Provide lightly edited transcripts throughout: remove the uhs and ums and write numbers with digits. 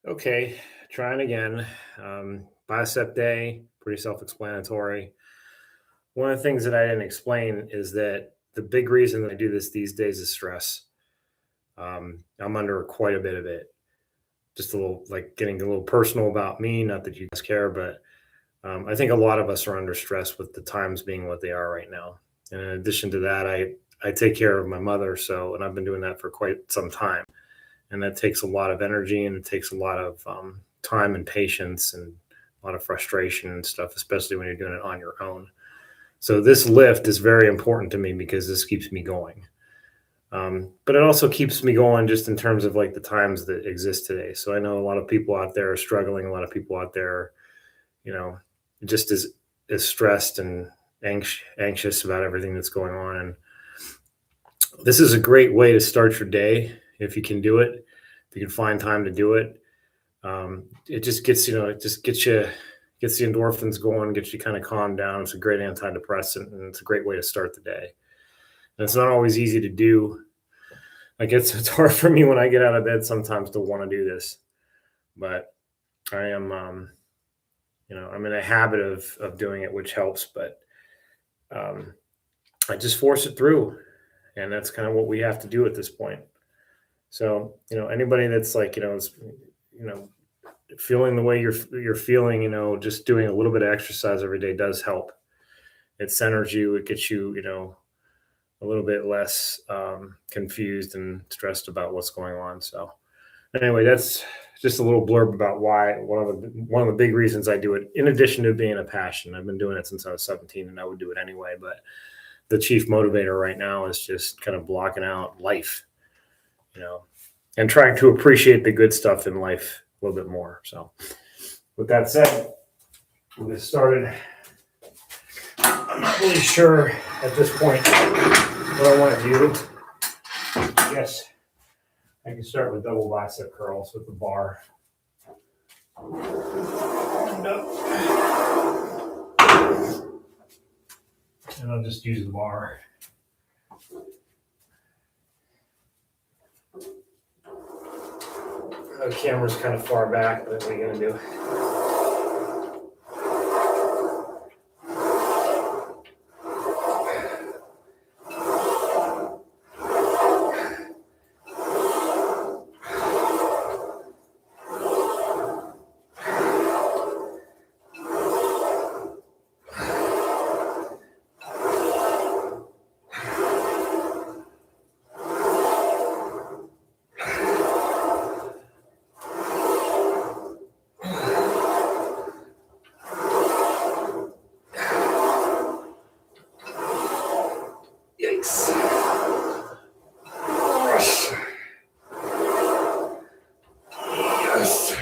Okay, trying again. Bicep day, pretty self-explanatory. One of the things that I didn't explain is that the big reason that I do this these days is stress. I'm under quite a bit of it. Just a little, like getting a little personal about me. Not that you guys care, but I think a lot of us are under stress with the times being what they are right now. And in addition to that, I take care of my mother, so and I've been doing that for quite some time, and that takes a lot of energy and it takes a lot of time and patience and a lot of frustration and stuff, especially when you're doing it on your own. So this lift is very important to me because this keeps me going. But it also keeps me going just in terms of like the times that exist today. So I know a lot of people out there are struggling. A lot of people out there, you know, just as stressed and anxious about everything that's going on. And this is a great way to start your day if you can do it. If you can find time to do it, it just gets it just gets the endorphins going, gets you kind of calmed down. It's a great antidepressant, and it's a great way to start the day. And it's not always easy to do. Like it's hard for me when I get out of bed sometimes to want to do this, but I am I'm in a habit of doing it, which helps. But um, I just force it through, and that's kind of what we have to do at this point. So anybody that's like you know feeling the way you're feeling, just doing a little bit of exercise every day does help. It centers you. It gets you, a little bit less confused and stressed about what's going on. So anyway, that's just a little blurb about why one of the big reasons I do it. In addition to being a passion, I've been doing it since I was 17, and I would do it anyway. But the chief motivator right now is just kind of blocking out life, you know, and trying to appreciate the good stuff in life a little bit more. So, with that said, we'll get started. I'm not really sure at this point what I want to do. I guess I can start with double bicep curls with the bar. And I'll just use the bar. The camera's kind of far back, but what are you going to do? Yikes. Yes.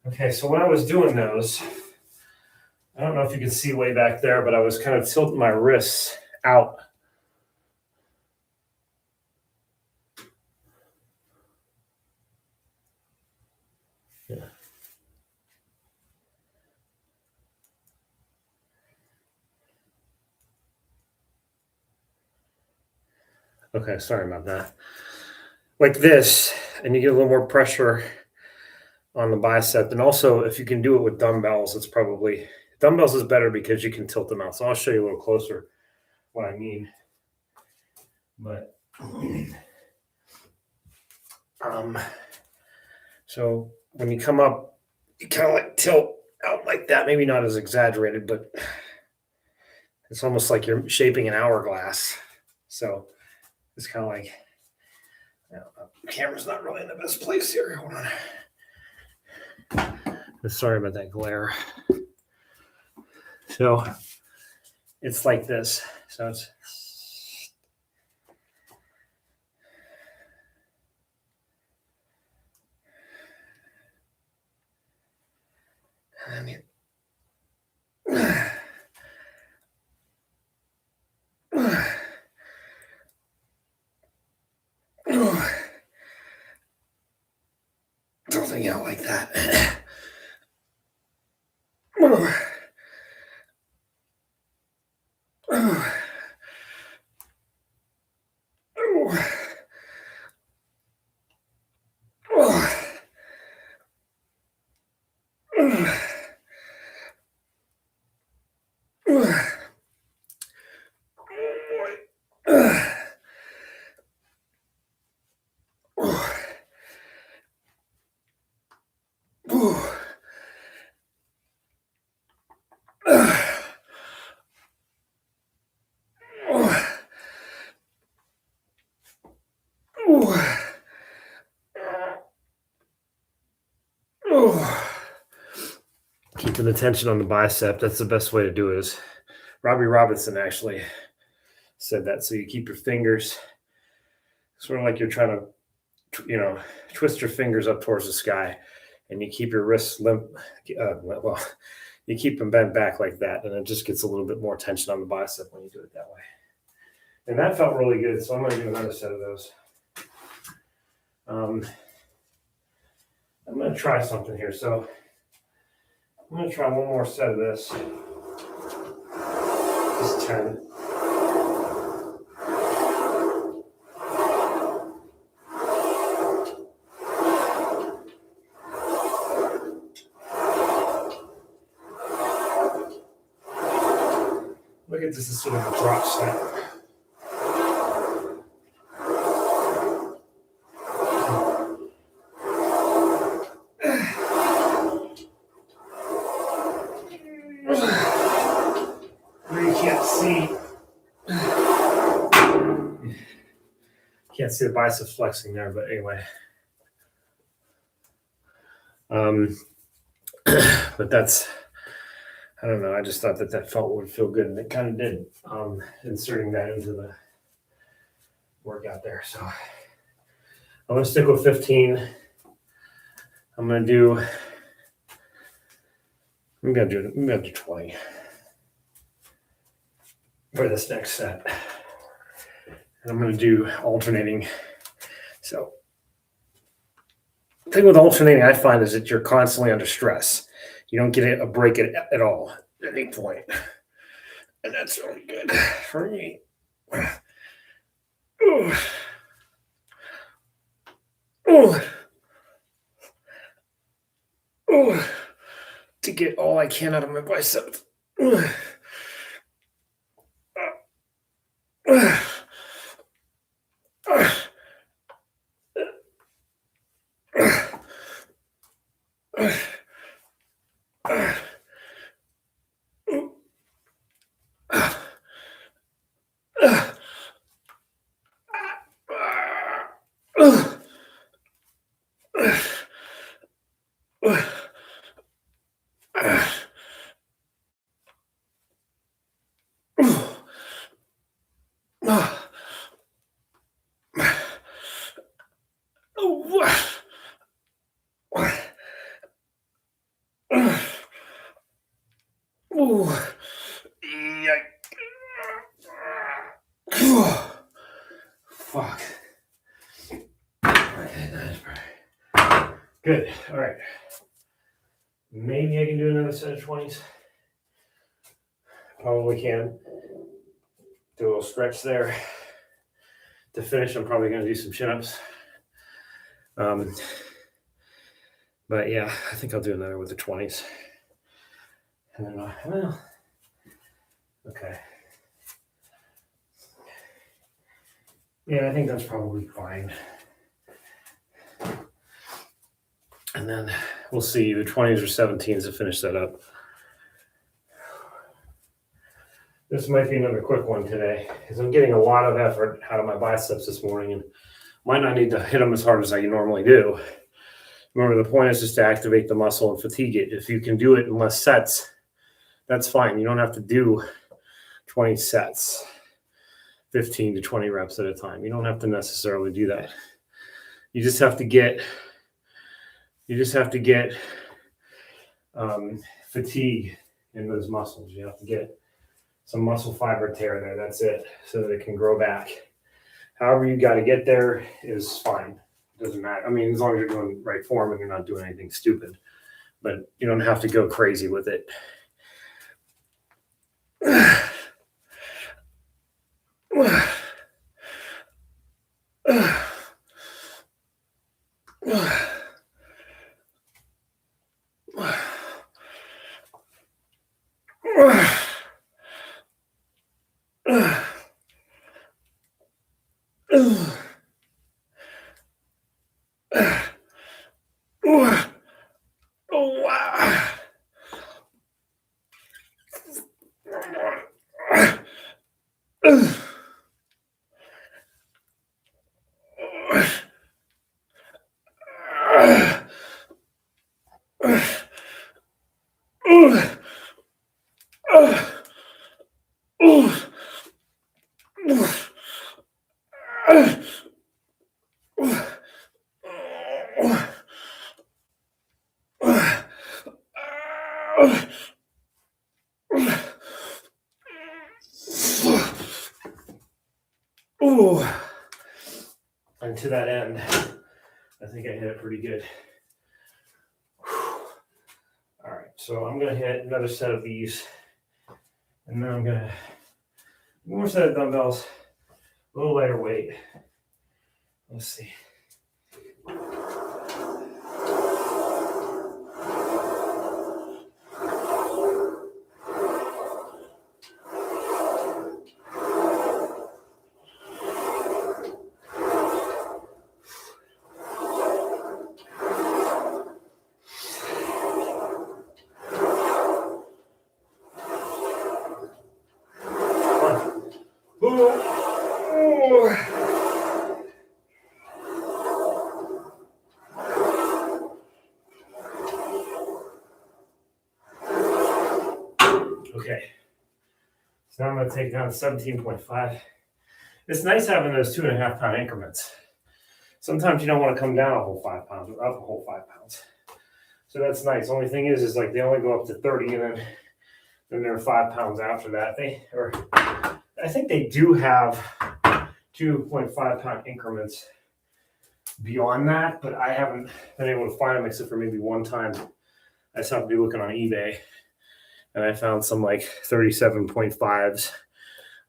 Okay, so when I was doing those, I don't know if you can see way back there, but I was kind of tilting my wrists out. Yeah. Okay, sorry about that. Like this, and you get a little more pressure on the bicep. And also, if you can do it with dumbbells, it's probably dumbbells is better because you can tilt them out. So I'll show you a little closer what I mean. But so when you come up, you kind of like tilt out like that. Maybe not as exaggerated, but it's almost like you're shaping an hourglass. So it's kind of like, the camera's not really in the best place here. Hold on. Sorry about that glare. So it's like this. So it's And then something out like that. Keeping the tension on the bicep, that's the best way to do it. Is Robbie Robinson actually said that. So you keep your fingers sort of like you're trying to, twist your fingers up towards the sky, and you keep your wrists limp. Well, you keep them bent back like that, and it just gets a little bit more tension on the bicep when you do it that way. And that felt really good. So I'm going to do another set of those. I'm going to try something here. So I'm going to try one more set of this. Just 10. Look at this as sort of a drop snap. Can't see the biceps flexing there, but anyway. But that's, I don't know. I just thought that would feel good, and it kind of did. Inserting that into the workout there. So I'm going to stick with 15. I'm going to do. Maybe I'll do 20 for this next set. And I'm going to do alternating. So the thing with alternating, I find, is that you're constantly under stress. You don't get a break at all at any point. And that's really good for me. To get all I can out of my biceps. Fuck. Okay, that's right. Good. All right. Maybe I can do another set of 20s. Probably can. Do a little stretch there. To finish, I'm probably going to do some chin-ups. But yeah, I think I'll do another with the 20s. And then, well, okay. Yeah, I think that's probably fine. And then we'll see the 20s or 17s to finish that up. This might be another quick one today, because I'm getting a lot of effort out of my biceps this morning, and might not need to hit them as hard as I normally do. Remember, the point is just to activate the muscle and fatigue it. If you can do it in less sets, that's fine. You don't have to do 20 sets, 15 to 20 reps at a time. You don't have to necessarily do that. You just have to get fatigue in those muscles. You have to get some muscle fiber tear there. That's it, so that it can grow back. However you got to get there is fine. Doesn't matter. I mean, as long as you're doing right form and you're not doing anything stupid, but you don't have to go crazy with it. And to that end, I think I hit it pretty good. All right, so I'm gonna hit another set of these, and then I'm gonna one more set of dumbbells, a little lighter weight. Let's see. Okay, so now I'm going to take down 17.5. It's nice having those 2.5 pound increments. Sometimes you don't want to come down a whole 5 pounds or up a whole 5 pounds. So that's nice. Only thing is like they only go up to 30, and then they're 5 pounds after that. I think they do have 2.5 pound increments beyond that, but I haven't been able to find them except for maybe one time. I just happened to be looking on eBay, and I found some like 37.5s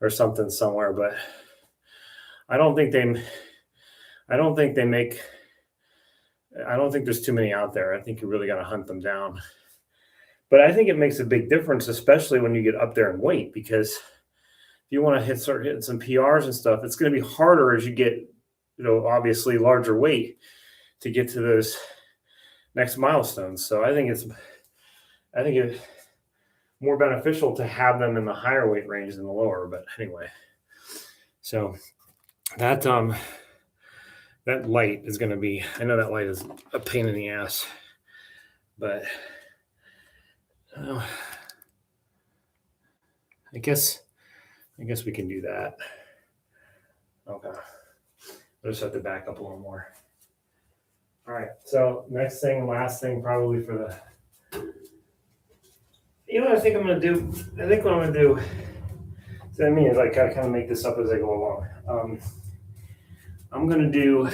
or something somewhere, but I don't think there's too many out there. I think you really got to hunt them down. But I think it makes a big difference, especially when you get up there in weight, because if you want to start hitting some PRs and stuff, it's going to be harder as you get, obviously larger weight to get to those next milestones. So I think it's more beneficial to have them in the higher weight range than the lower. But anyway, so that light is going to be, I know that light is a pain in the ass, but I guess we can do that. Okay. We'll just have to back up a little more. All right. So last thing, probably for the, I think I'm going to do, I think what I'm going to do, so I mean, is I kind of make this up as I go along. I'm going to do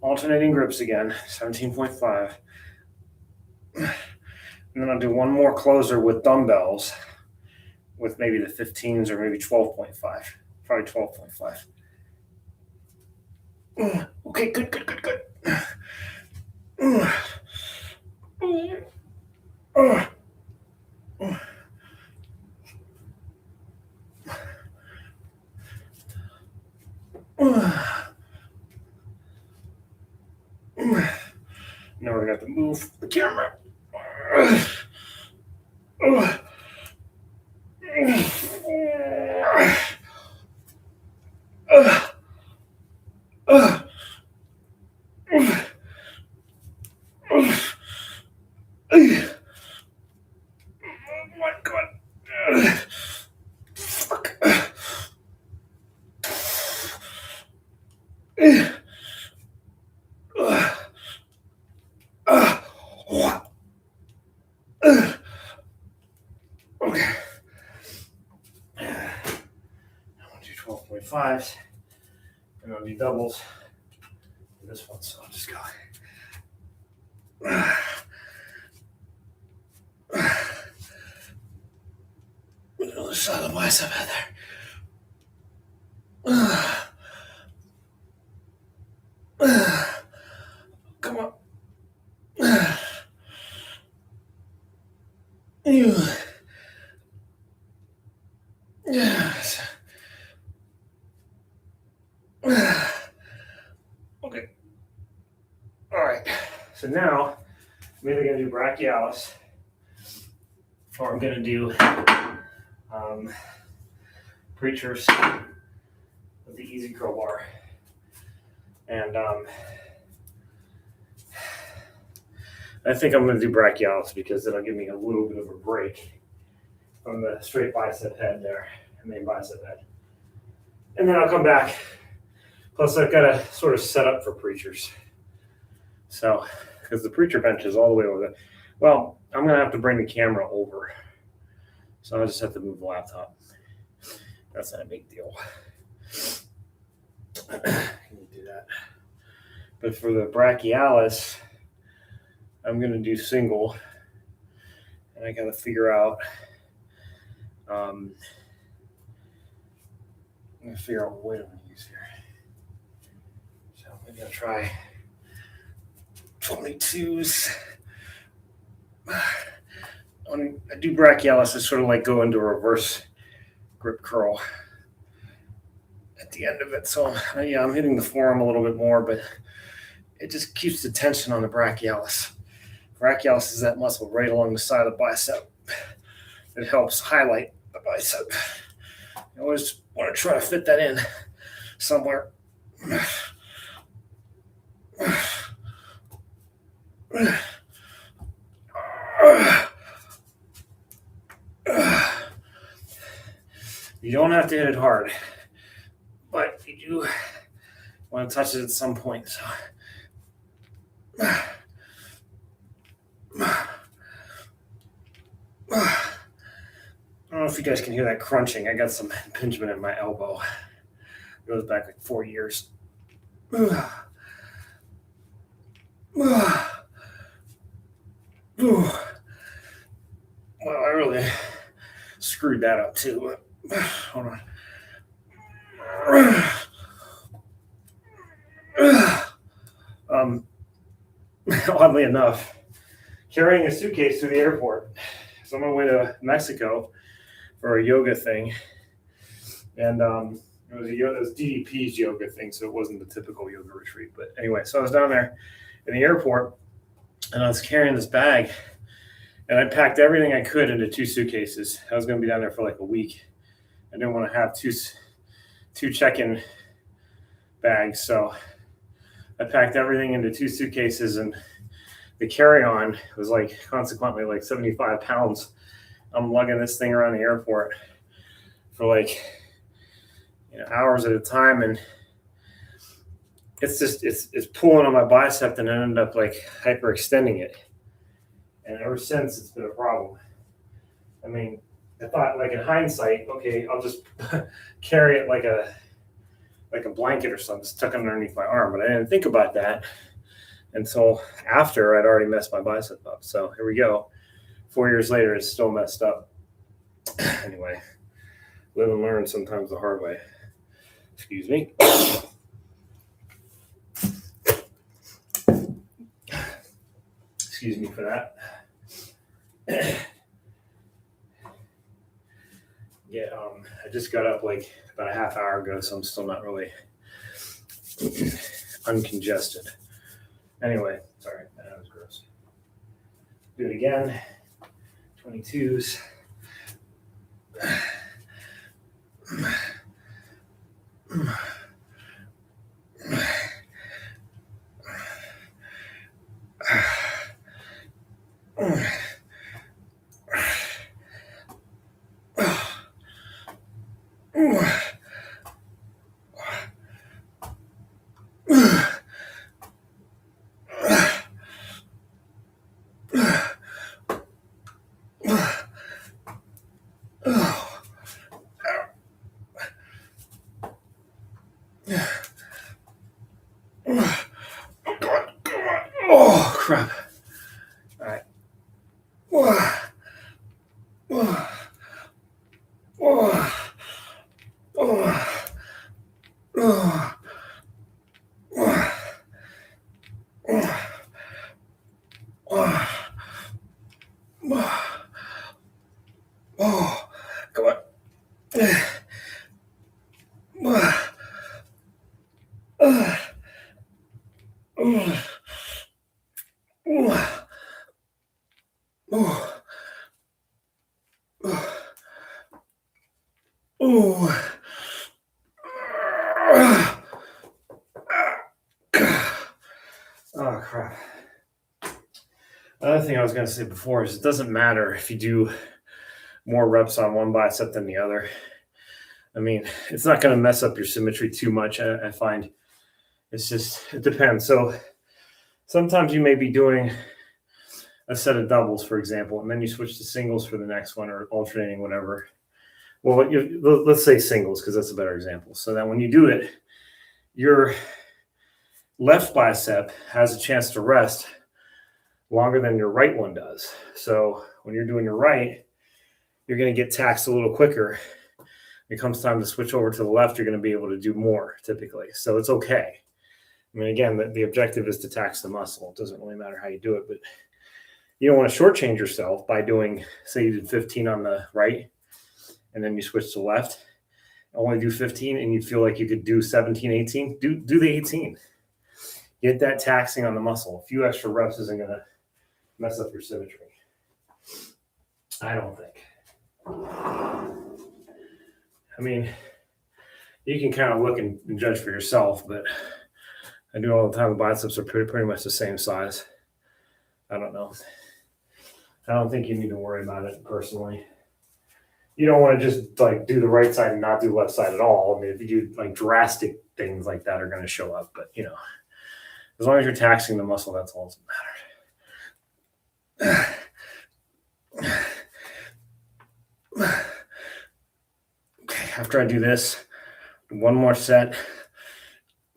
alternating grips again, 17.5. And then I'll do one more closer with dumbbells with maybe the 15s or maybe 12.5, probably 12.5. Okay, good. Now we're going to have to move the camera. 5s, and I'll do doubles for this one. So I'll just go. Another side of the bicep head there. Come on. Yes. Okay. All right. So now I'm either going to do brachialis or I'm going to do preachers with the easy curl bar. And I think I'm going to do brachialis because it'll give me a little bit of a break from the straight bicep head there, main bicep head. And then I'll come back. Plus, I've got to sort of set up for preachers. So, because the preacher bench is all the way over there. Well, I'm going to have to bring the camera over. So I'll just have to move the laptop. That's not a big deal. I can do that. But for the brachialis, I'm going to do single. And I got to figure out, I'm going to figure out what weight I'm going to use here. So maybe I'll try 22s. When I do brachialis, I sort of like go into a reverse grip curl at the end of it. So yeah, I'm hitting the forearm a little bit more, but it just keeps the tension on the brachialis. Brachialis is that muscle right along the side of the bicep. It helps highlight the bicep. I always want to try to fit that in somewhere. You don't have to hit it hard, but you do want to touch it at some point. So. I don't know if you guys can hear that crunching. I got some impingement in my elbow. It goes back like 4 years. Well, I really screwed that up too. Hold on. Oddly enough, carrying a suitcase to the airport. So I'm on my way to Mexico for a yoga thing. And it was DDP's yoga thing, so it wasn't the typical yoga retreat. But anyway, so I was down there in the airport, and I was carrying this bag, and I packed everything I could into 2 suitcases. I was going to be down there for like a week. I didn't want to have two check-in bags, so I packed everything into 2 suitcases, and the carry-on was like consequently like 75 pounds. I'm lugging this thing around the airport for like hours at a time, and it's pulling on my bicep, and I ended up like hyperextending it. And ever since, it's been a problem. I mean, I thought, like, in hindsight, okay, I'll just carry it like a blanket or something stuck underneath my arm. But I didn't think about that until after I'd already messed my bicep up. So here we go. 4 years later, it's still messed up. Anyway, live and learn sometimes the hard way. Excuse me. Excuse me for that. Yeah, I just got up like about a half hour ago, so I'm still not really uncongested. Anyway, sorry, that was gross. Do it again. 22s. crap. All right. Oh, oh, oh, oh, oh, oh, oh, oh, oh. Come on. Oh, crap. Another thing I was going to say before is it doesn't matter if you do more reps on one bicep than the other. I mean, it's not going to mess up your symmetry too much. I find it's just, it depends. So sometimes you may be doing a set of doubles, for example, and then you switch to singles for the next one or alternating, whatever. Well, let's say singles because that's a better example. So that when you do it, your left bicep has a chance to rest longer than your right one does. So when you're doing your right, you're going to get taxed a little quicker. When it comes time to switch over to the left, you're going to be able to do more typically. So it's okay. I mean, again, the objective is to tax the muscle. It doesn't really matter how you do it, but you don't want to shortchange yourself by doing, say you did 15 on the right, and then you switch to left, only do 15, and you feel like you could do 17, 18, do the 18. Get that taxing on the muscle. A few extra reps isn't going to mess up your symmetry. I don't think. I mean, you can kind of look and judge for yourself, but I do all the time. The biceps are pretty much the same size. I don't know. I don't think you need to worry about it personally. You don't want to just like do the right side and not do left side at all. I mean, if you do like drastic things like that are going to show up, but you know, as long as you're taxing the muscle, that's all that matters. Okay, after I do this, one more set, a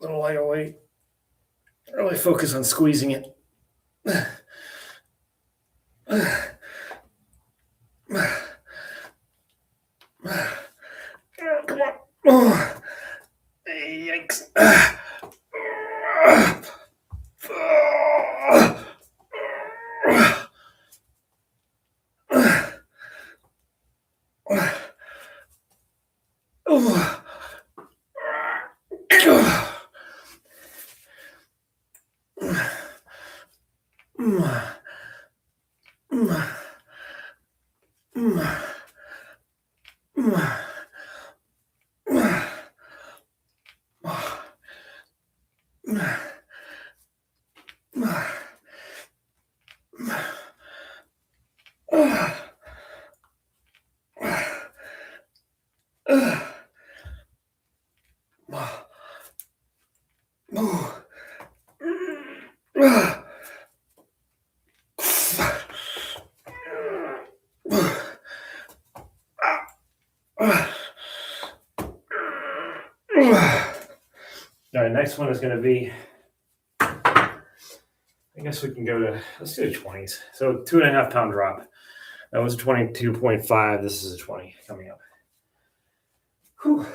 little lighter weight. Really focus on squeezing it. Come on. Oh, yikes. All right, next one is going to be, I guess we can go to, let's do the 20s. So 2.5 pound drop. That was a 22.5. This is a 20 coming up. Whew.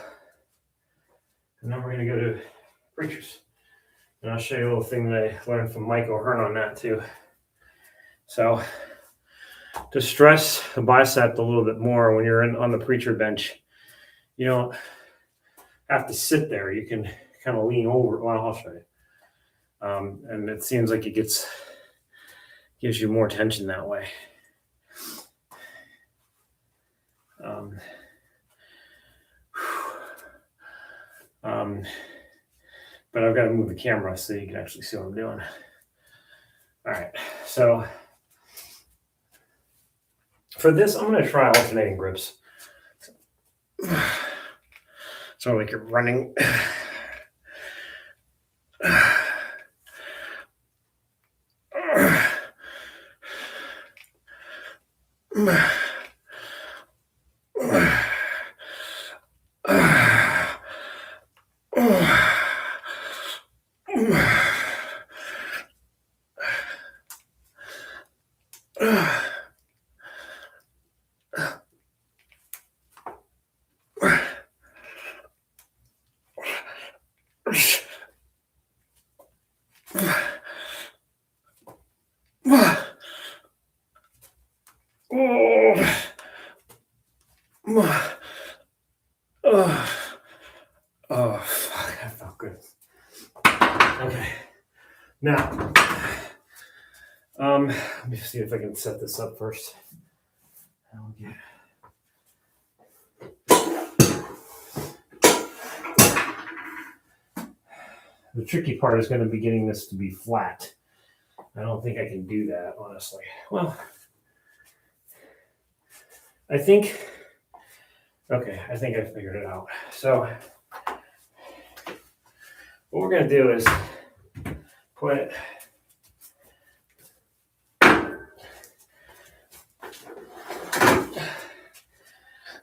And then we're going to go to preachers. And I'll show you a little thing that I learned from Mike O'Hearn on that too. So to stress the bicep a little bit more when you're on the preacher bench, you don't have to sit there. You can kind of lean over. Well, I'll show you. And it seems like it gives you more tension that way. But I've got to move the camera so you can actually see what I'm doing. All right, so for this, I'm going to try alternating grips. So like you're running. Oh, fuck, that felt good. Okay. Now, let me see if I can set this up first. Okay. The tricky part is going to be getting this to be flat. I don't think I can do that, honestly. Well, I think I figured it out. So what we're going to do is put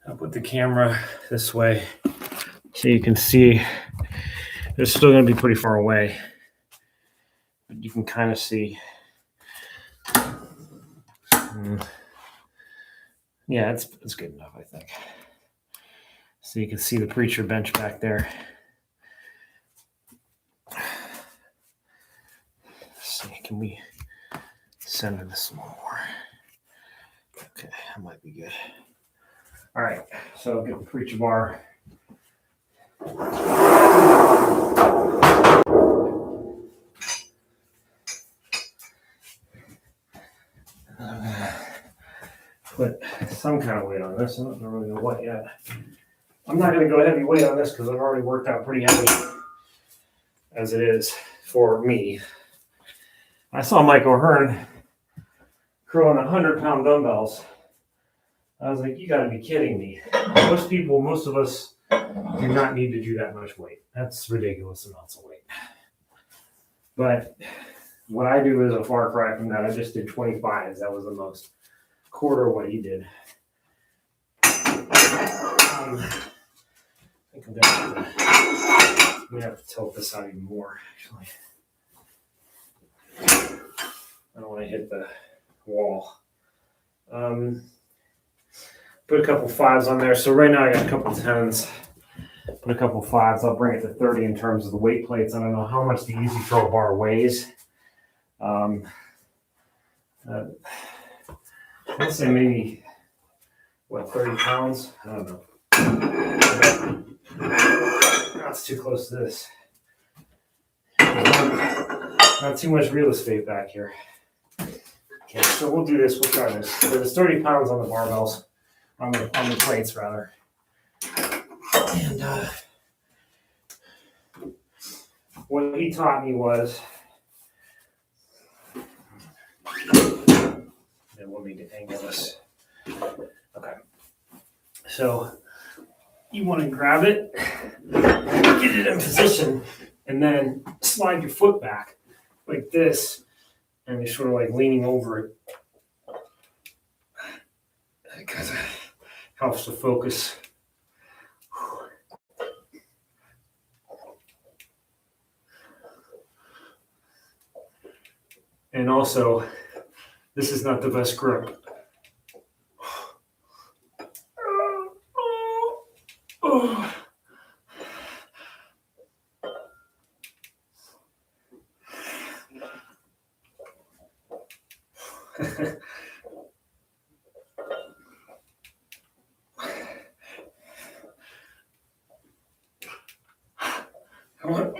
I'll put the camera this way so you can see. It's still going to be pretty far away, but you can kind of see. Yeah, it's good enough, I think. So you can see the preacher bench back there. Let's see, can we center this more? Okay, that might be good. All right, so get the preacher bar. Put some kind of weight on this. I don't really know what yet. I'm not going to go heavy weight on this because I've already worked out pretty heavy as it is for me. I saw Mike O'Hearn curling 100-pound dumbbells. I was like, you got to be kidding me. Most of us do not need to do that much weight. That's ridiculous amounts of weight. But what I do is a far cry from that. I just did 25s. That was the most. Quarter what he did. I think I'm gonna have to tilt this out even more, actually. I don't want to hit the wall. Put a couple fives on there. So right now I got a couple tens. Put a couple fives. I'll bring it to 30 in terms of the weight plates. I don't know how much the easy throw bar weighs. I'd say maybe, 30 pounds? I don't know. That's too close to this. Not too much real estate back here. Okay, so we'll do this. We'll try this. So there's 30 pounds on the barbells, on the plates, rather. And what he taught me was, and we'll need to angle this. Okay. So you want to grab it, get it in position, and then slide your foot back like this, and you're sort of like leaning over it. That kind of helps to focus. And also, this is not the best grip. Come on.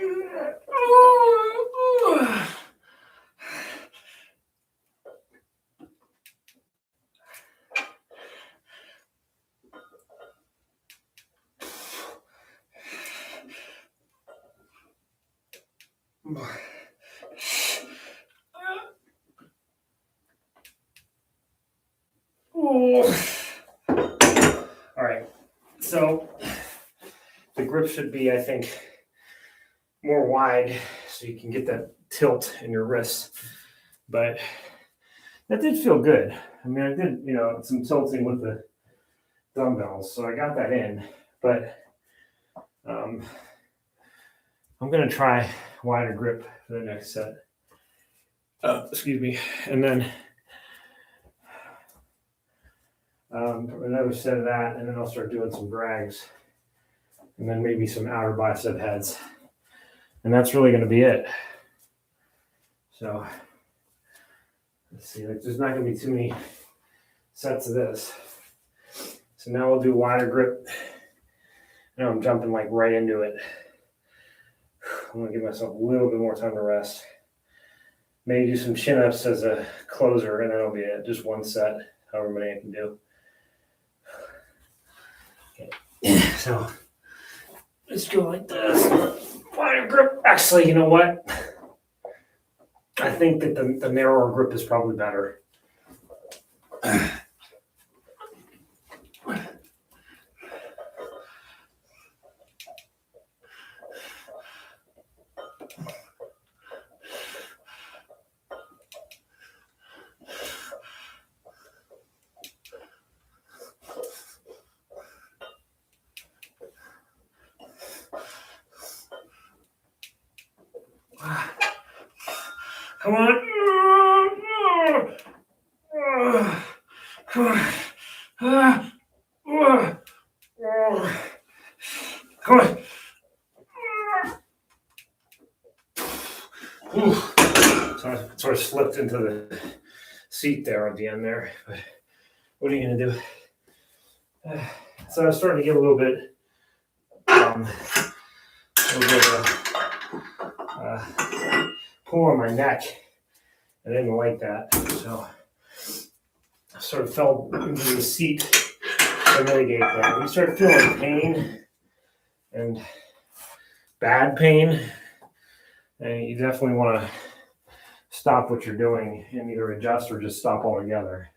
All right, so the grip should be, I think, more wide so you can get that tilt in your wrist. But that did feel good. I mean, I did, some tilting with the dumbbells, so I got that in. But I'm going to try wider grip for the next set. Excuse me. And then Another set of that, and then I'll start doing some drags, and then maybe some outer bicep heads, and that's really going to be it. So let's see, like there's not going to be too many sets of this. So now we'll do wider grip. Now I'm jumping like right into it. I'm going to give myself a little bit more time to rest. Maybe do some chin-ups as a closer, and that'll be it. Just one set, however many I can do. Okay. So let's go like this. Wider grip. Actually, you know what? I think that the narrower grip is probably better. Come on. Come on. So I sort of slipped into the seat there at the end there. But what are you going to do? So I was starting to get a little bit pull on my neck. I didn't like that. So I sort of fell into the seat to mitigate that. When you start feeling pain and bad pain, and you definitely want to stop what you're doing and either adjust or just stop altogether.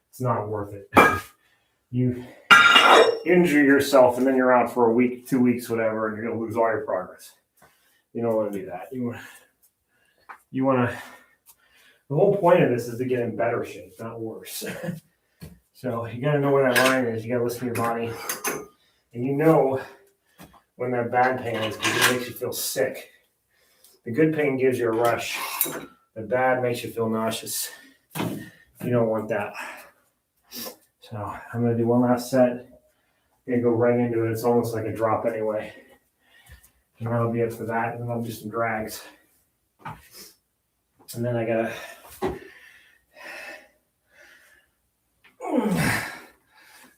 It's not worth it. You injure yourself and then you're out for a week, 2 weeks, whatever, and you're going to lose all your progress. You don't want to do that. You want to. The whole point of this is to get in better shape, not worse. So you got to know where that line is. You got to listen to your body, and you know when that bad pain is because it makes you feel sick. The good pain gives you a rush. The bad makes you feel nauseous. You don't want that. So I'm going to do one last set. I'm going to go right into it. It's almost like a drop anyway. And that'll be it for that. And then I'll do some drags. And then I got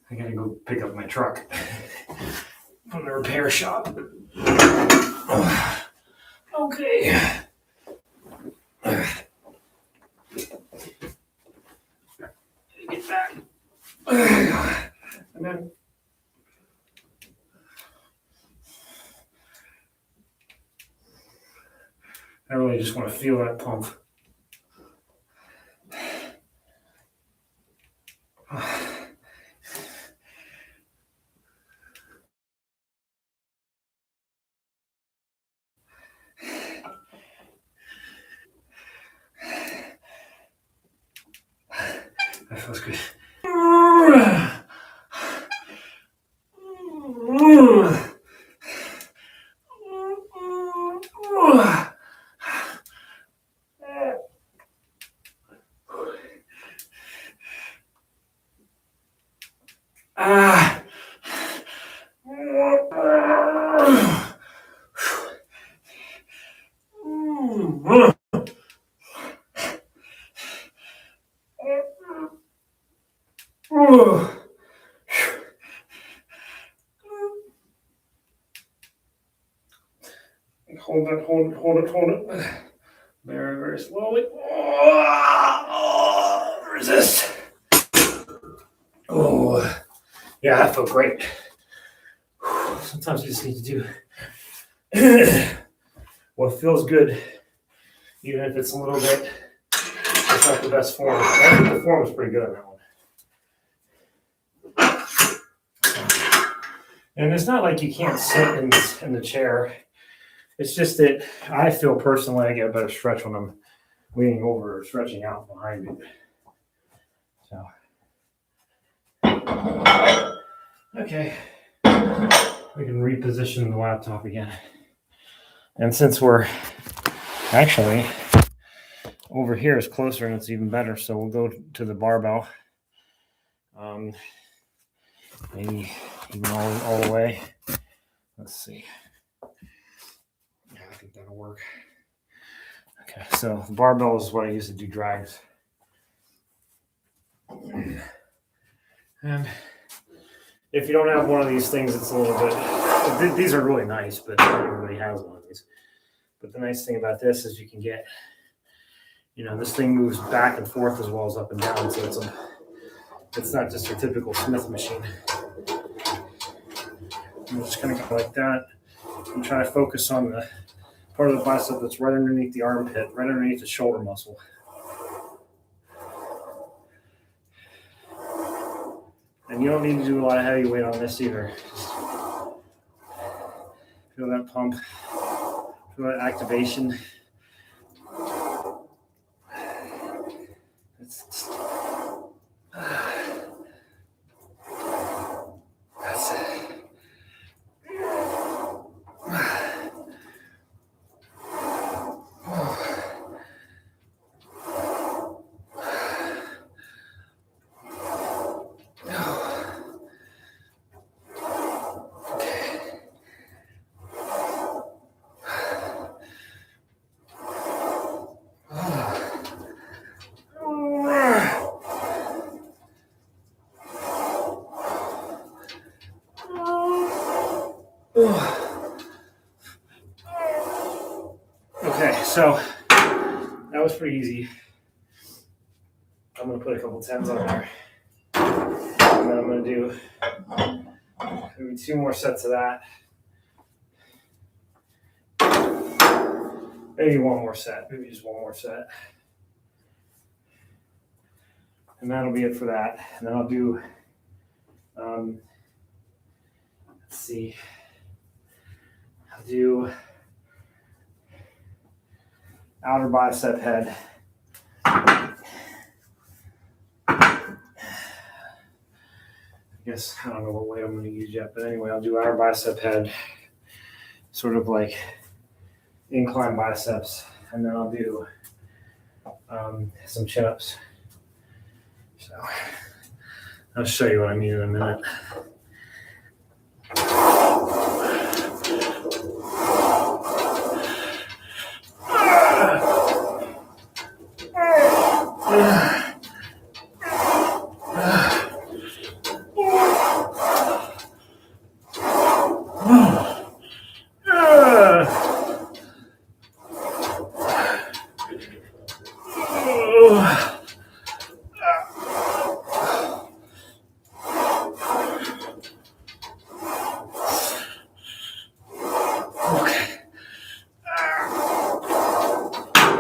to go pick up my truck from the repair shop. Okay. Get back. And then I really just want to feel that pump. That feels good. Hold it. Very, very slowly. Resist. Oh, yeah, that felt great. Sometimes you just need to do what feels good, even if it's a little bit, it's not the best form. I think the form is pretty good on that one. And it's not like you can't sit in the chair. It's just that I feel personally I get a better stretch when I'm leaning over or stretching out behind me. So, okay, we can reposition the laptop again. And since we're actually over here is closer and it's even better, so we'll go to the barbell. Maybe even all the way. Let's see. Yeah, I think that'll work. Okay, so the barbell is what I use to do drags. And if you don't have one of these things, it's a little bit, these are really nice, but not everybody has one of these. But the nice thing about this is you can get, this thing moves back and forth as well as up and down. So it's not just your typical Smith machine. I'm just going to go like that. I'm trying to focus on the part of the bicep that's right underneath the armpit, right underneath the shoulder muscle. And you don't need to do a lot of heavy weight on this either. Just feel that pump, feel that activation. That's it. Okay, so that was pretty easy. I'm going to put a couple 10s on there. And then I'm going to do maybe 2 more sets of that. Maybe 1 more set. Maybe just 1 more set. And that'll be it for that. And then I'll do, let's see. I'll do outer bicep head. I guess I don't know what weight I'm going to use yet, but anyway, I'll do outer bicep head, sort of like incline biceps, and then I'll do some chin-ups. So I'll show you what I mean in a minute.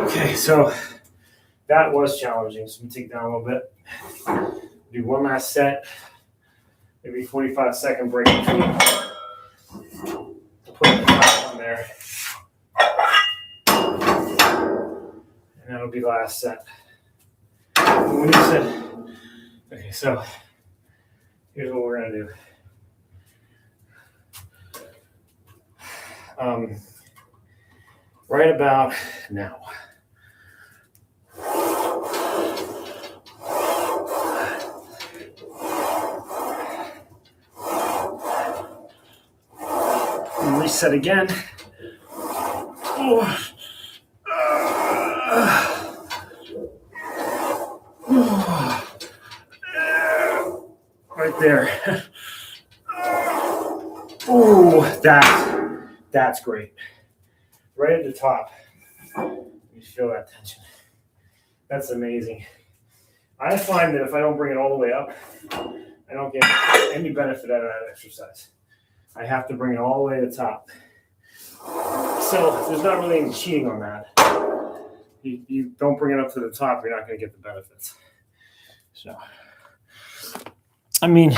Okay, so that was challenging. So I'm gonna take down a little bit. Do one last set, maybe 45-second break between. Put the top on there, and that'll be the last set. When you said, okay, so here's what we're gonna do. Right about now. And reset again. Right there. Oh, that's great. Right at the top. You feel that tension. That's amazing. I find that if I don't bring it all the way up, I don't get any benefit out of that exercise. I have to bring it all the way to the top. So there's not really any cheating on that. You don't bring it up to the top, you're not going to get the benefits. So, I mean,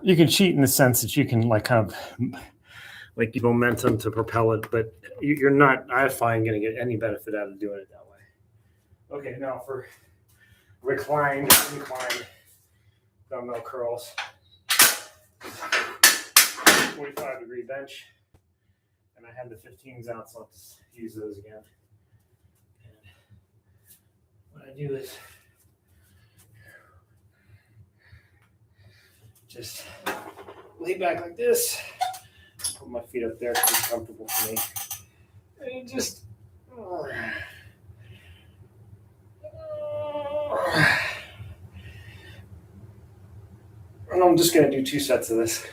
you can cheat in the sense that you can kind of momentum to propel it, but you're not, I find, going to get any benefit out of doing it that way. Okay, now for incline dumbbell curls. 45-degree bench, and I had the 15s out, so I'll just use those again. And what I do is just lay back like this. Put my feet up there to be comfortable for me. And just and I'm just going to do 2 sets of this.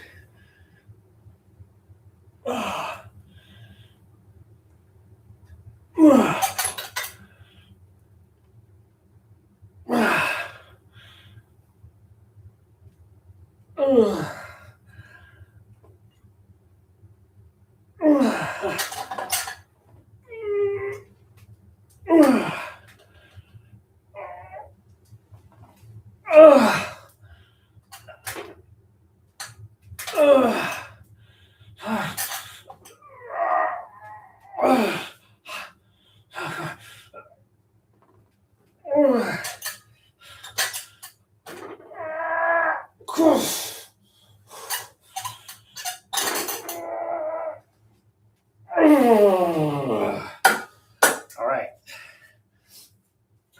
All right.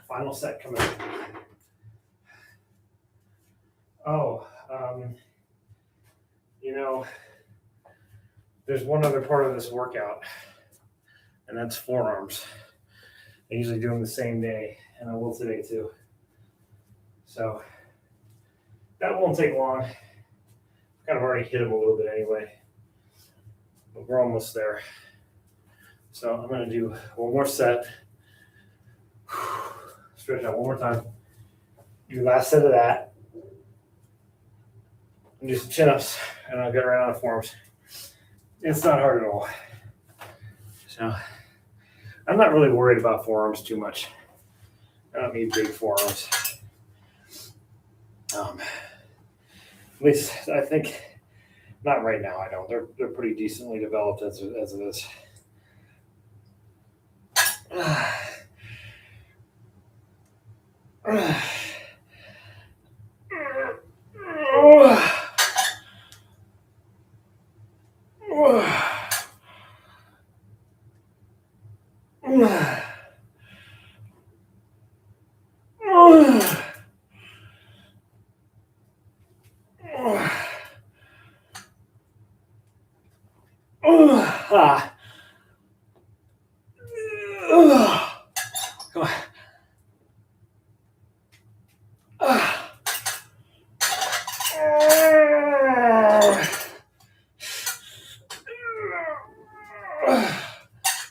Final set coming up. Oh, there's one other part of this workout, and that's forearms. I usually do them the same day, and I will today too. So that won't take long. I've kind of already hit them a little bit anyway, but we're almost there. So I'm going to do one more set. Stretch out one more time. Do last set of that. And do some chin-ups, and I'll get right on the forearms. It's not hard at all. So I'm not really worried about forearms too much. I don't need big forearms. At least I think not right now. I don't. They're pretty decently developed as it is. Come on.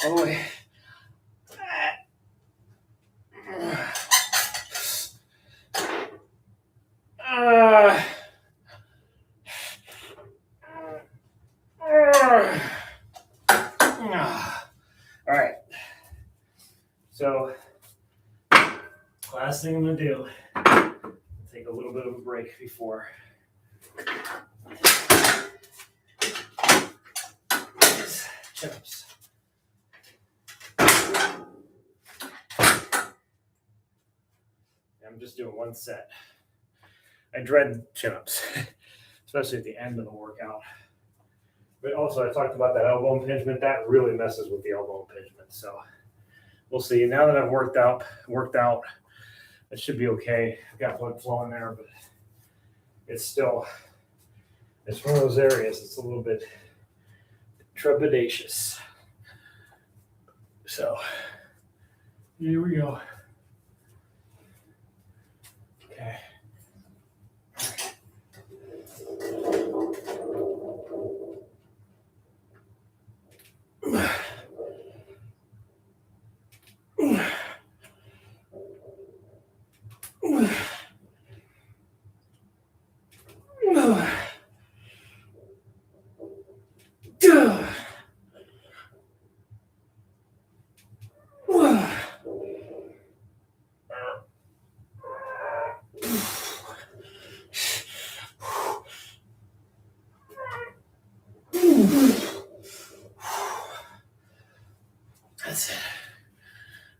All the way. All right. So, last thing I'm going to do, take a little bit of a break before. Chin-ups. I'm just doing one set. I dread chin-ups, especially at the end of the workout. But also, I talked about that elbow impingement. That really messes with the elbow impingement. So we'll see. Now that I've worked out, it should be okay. I've got blood flowing there, but it's one of those areas. It's a little bit trepidatious. So here we go. Okay. That's it.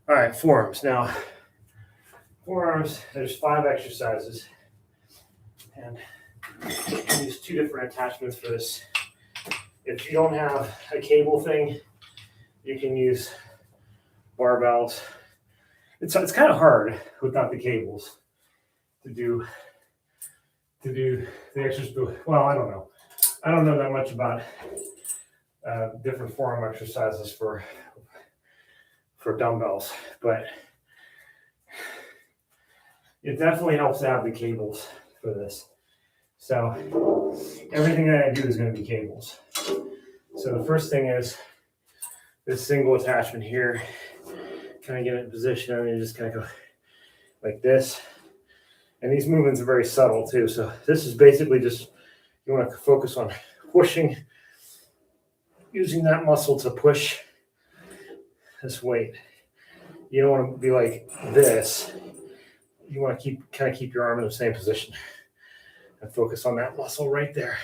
All right, forearms. Now, forearms, there's 5 exercises. And I use 2 different attachments for this. If you don't have a cable thing, you can use barbells. It's kind of hard without the cables to do to do the exercise. Well, I don't know. I don't know that much about different forearm exercises for dumbbells, but it definitely helps to have the cables for this. So everything that I do is going to be cables. So the first thing is this single attachment here. Kind of get it in position and you just kind of go like this. And these movements are very subtle too. So this is basically just, you want to focus on pushing, using that muscle to push this weight. You don't want to be like this. You want to keep your arm in the same position and focus on that muscle right there.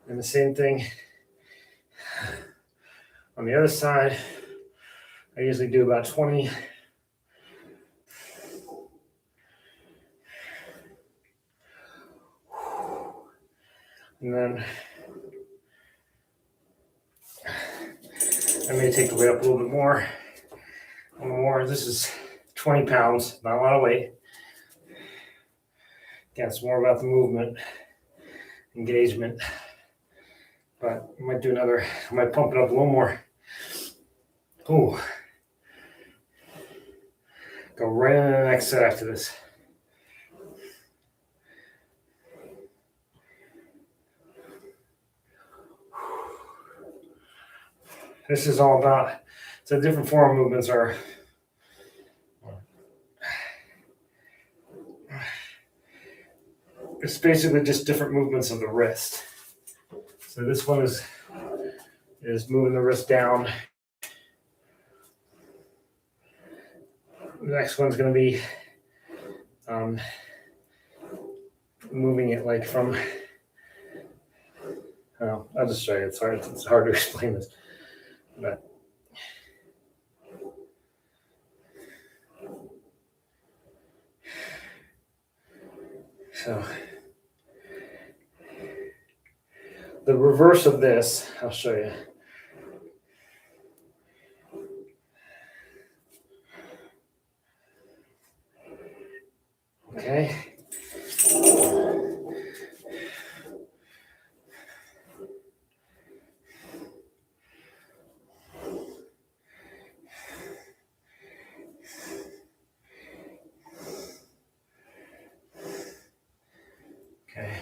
And the same thing on the other side. I usually do about 20. And then I may take the weight up a little bit more. One more. This is 20 pounds, not a lot of weight. Again, it's more about the movement, engagement. But I might do another, I might pump it up a little more. Ooh. Go right into the next set after this. This is all about, so different forearm movements are, it's basically just different movements of the wrist. So this one is moving the wrist down. The next one's going to be moving it like from, I'll just show you. It's hard to explain this. But so the reverse of this, I'll show you. Okay. Okay.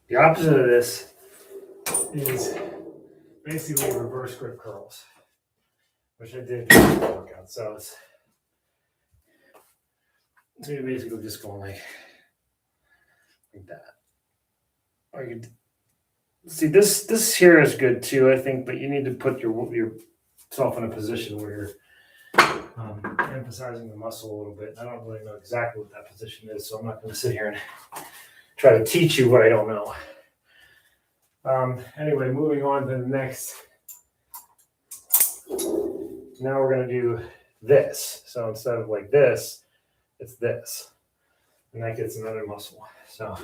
The opposite of this is basically reverse grip curls, which I did during the workout. So you're basically just going like that. Or you could see this here is good too, I think, but you need to put yourself in a position where you're emphasizing the muscle a little bit. I don't really know exactly what that position is, so I'm not going to sit here and try to teach you what I don't know. Anyway, moving on to the next. Now we're going to do this. So instead of like this, it's this. And that gets another muscle. So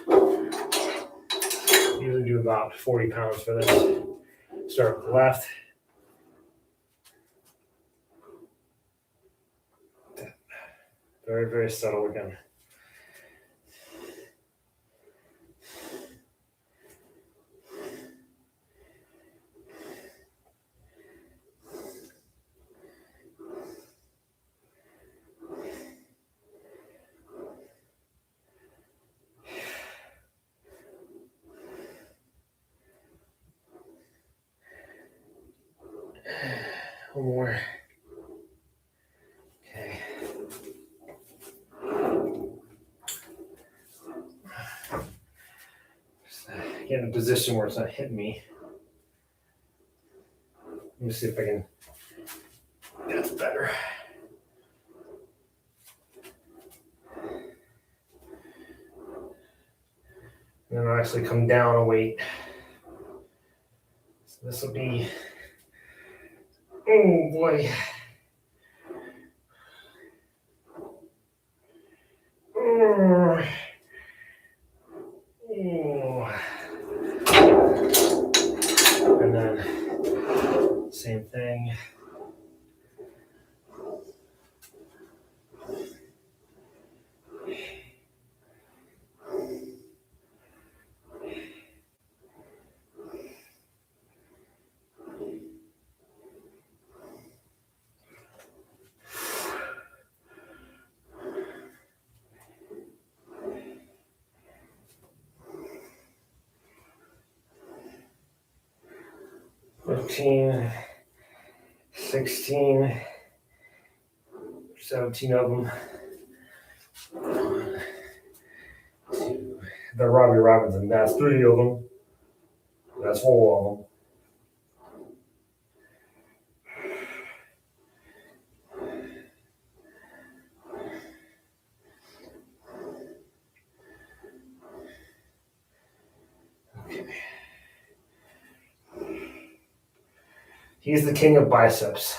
usually do about 40 pounds for this. Start with the left. Very, very subtle again. One more. Okay. Just get in a position where it's not hitting me. Let me see if I can. That's better. And then I'll actually come down a weight. So this will be, oh boy. same thing. "15, 16, 17 of them. The Robbie Robinson, that's 3 of them. That's 4 of them. Okay. He's the king of biceps.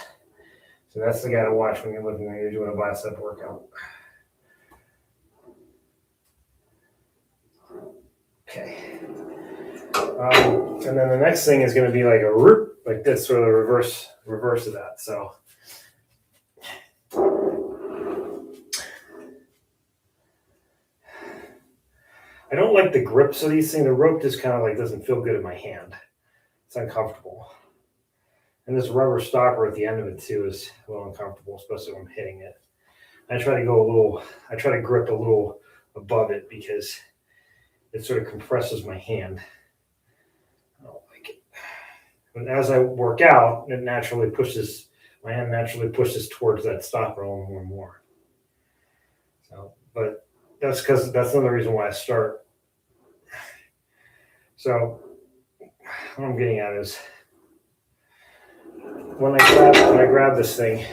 So that's the guy to watch when you're doing a bicep workout. Okay. And then the next thing is going to be like a root, like this, sort of reverse of that. So I don't like the grips of these things. The rope just kind of like doesn't feel good in my hand. It's uncomfortable. And this rubber stopper at the end of it too is a little uncomfortable, especially when I'm hitting it. I try to grip a little above it because it sort of compresses my hand. I don't like it. And as I work out, my hand naturally pushes towards that stopper a little more and more. So, but that's another reason why I start. So what I'm getting at is when I grab this thing,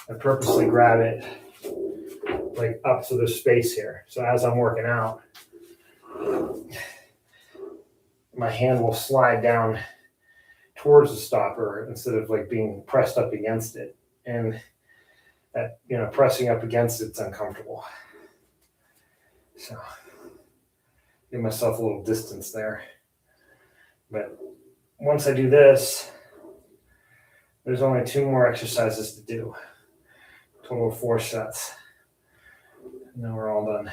I purposely grab it like up to the space here. So as I'm working out, my hand will slide down towards the stopper instead of like being pressed up against it. And that, pressing up against it's uncomfortable. So give myself a little distance there. But once I do this, there's only 2 more exercises to do. Total of 4 sets. And then we're all done.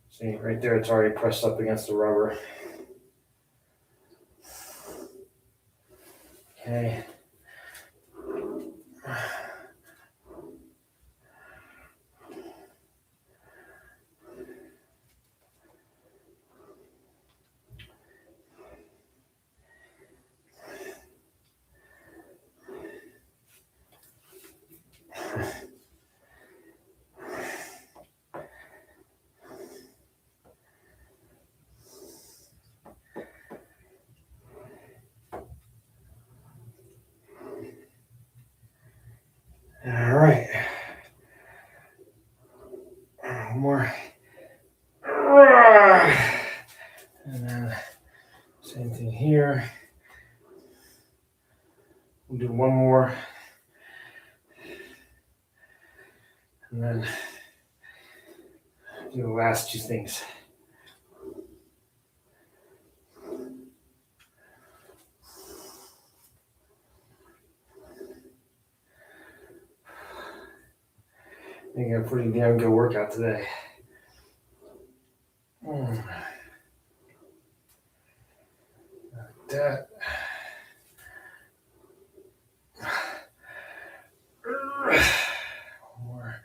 See, right there, it's already pressed up against the rubber. Okay. All right. One more. And then same thing here. We'll do one more. And then do the last 2 things. I think I got a pretty damn good workout today. Like that. More.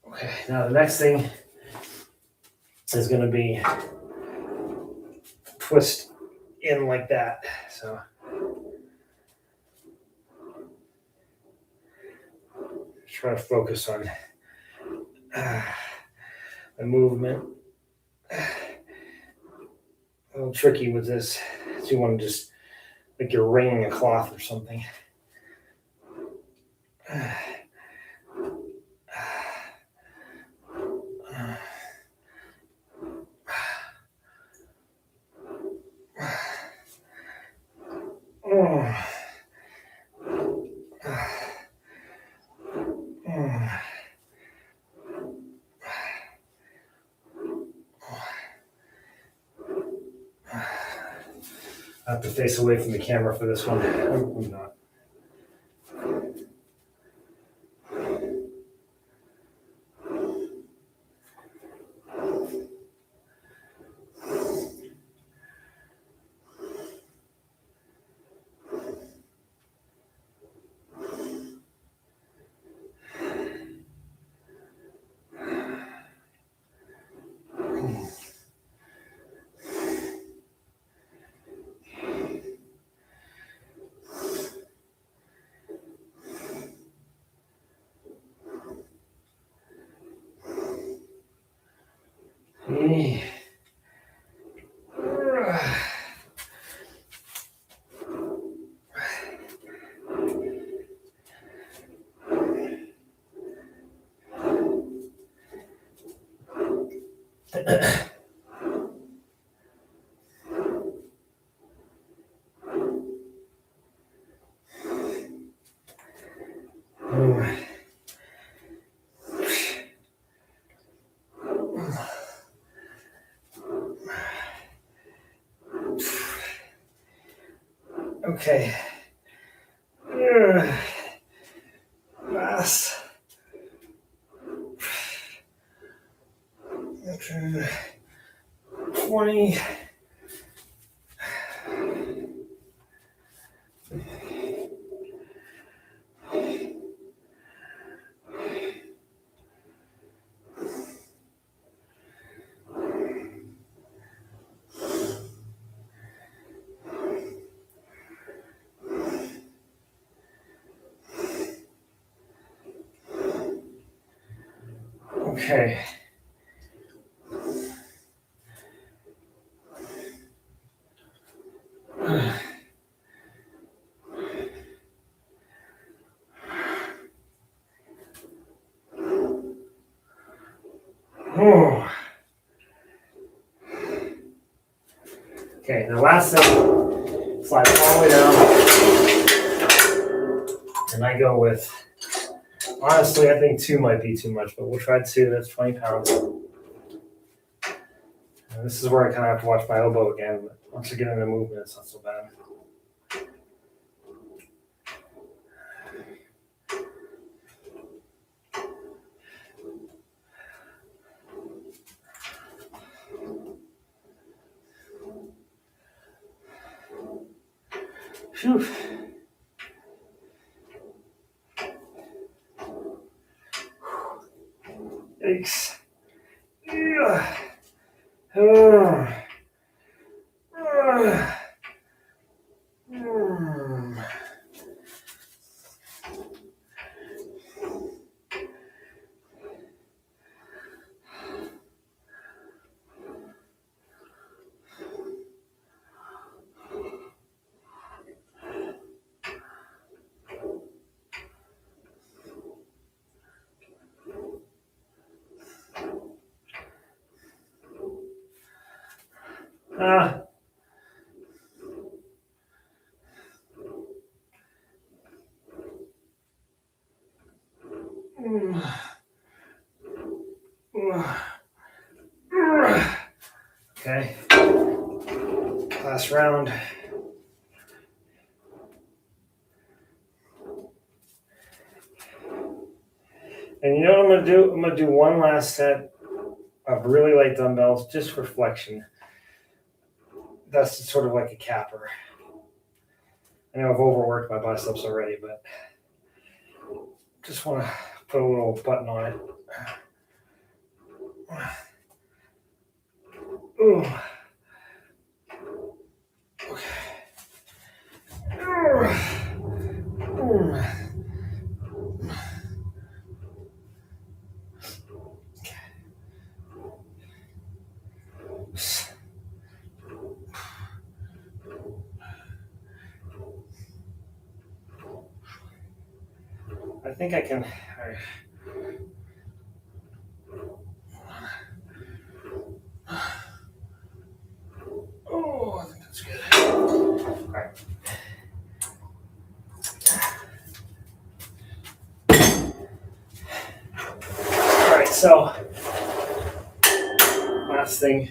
Okay, now the next thing is going to be twist in like that. So try to focus on the movement. A little tricky with this. So you want to just like you're wringing a cloth or something. I have to face away from the camera for this one. I'm not. Okay. Last. 20. Okay. Oh. Okay, now last thing, slide all the way down. And I go with, honestly, I think 2 might be too much, but we'll try 2. That's 20 pounds. And this is where I kind of have to watch my elbow again, but once I get into movement, it's not so bad. Phew. Yikes. Yeah. Okay. Last round. And you know what I'm gonna do? I'm gonna do one last set of really light dumbbells, just for flexion. That's sort of like a capper. I know I've overworked my biceps already, but just want to put a little button on it. Ooh. Okay. I think I can. Oh, I think that's good. All right. All right, so last thing,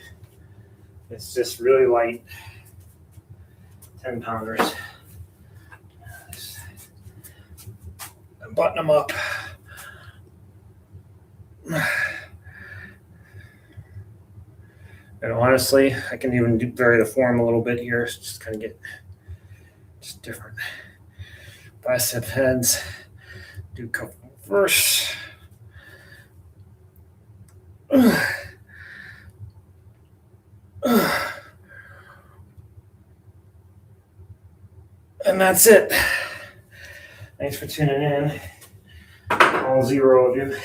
it's just really light. 10 pounders. Button them up. And honestly, I can even vary the form a little bit here. Just kind of get just different bicep heads. Do a couple first. And that's it. Thanks for tuning in. All 0 of you.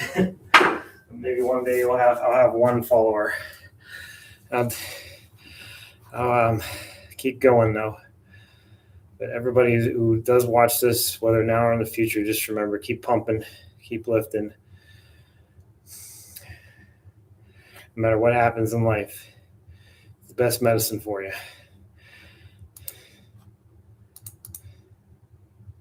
Maybe one day I'll have one follower. I'll keep going though. But everybody who does watch this, whether now or in the future, just remember, keep pumping, keep lifting. No matter what happens in life, it's the best medicine for you.